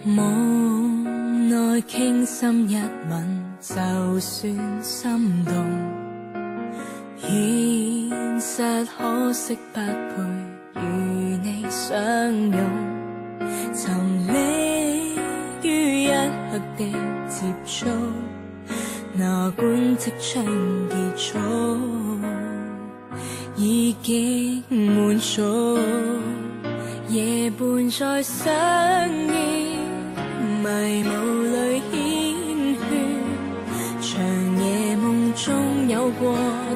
夢內傾心一吻，就算心動。現實可惜不配與你相擁，沉溺於一刻的接觸，哪管即將結束，已經滿足。夜伴在相依，迷霧裏牽圈，長夜夢中有過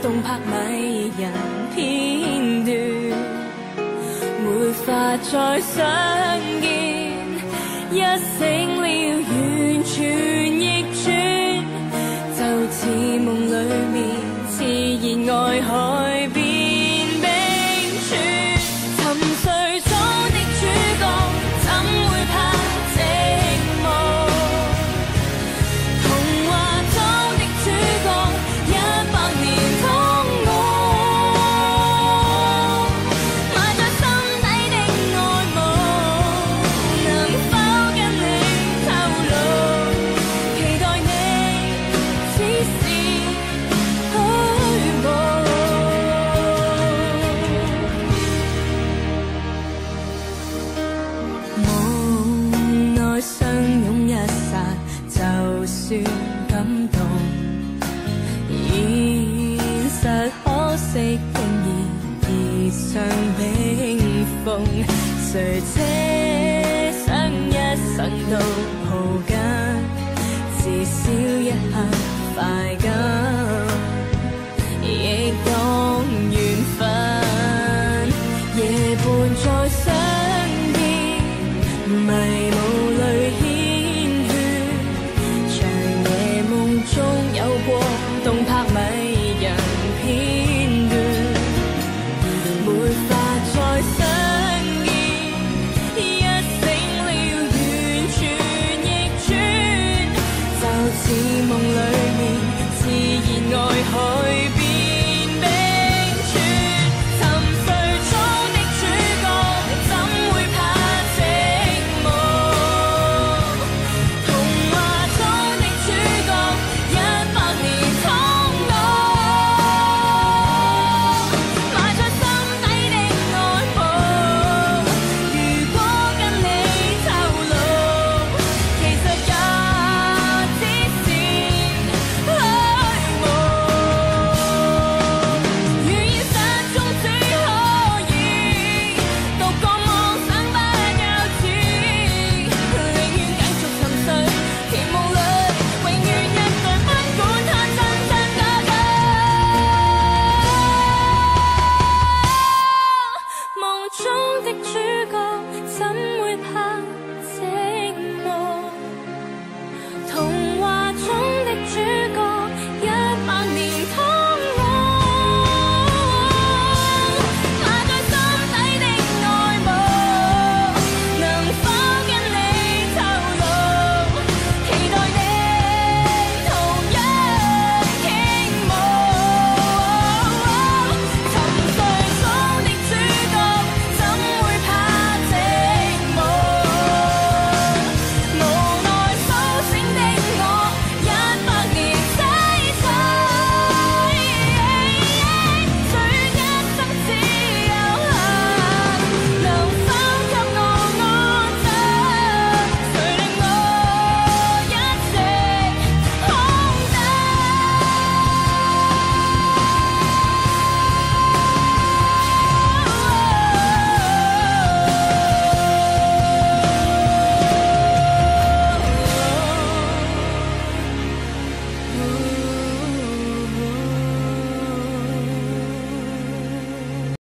動魄迷人片段，沒法再相見，一醒了完全逆轉，就似夢裏面熾熱愛海邊冰川，沉睡中的主角怎會怕寂寞，童話中的主角100年痛我，埋在心底的愛慕，能否跟你透露，期待你只是虛無。夢內相擁一剎，就算感動，現實可惜經已結上冰封，誰奢想一生都抱緊，至少一刻快感，亦當緣分，夜伴在相依，迷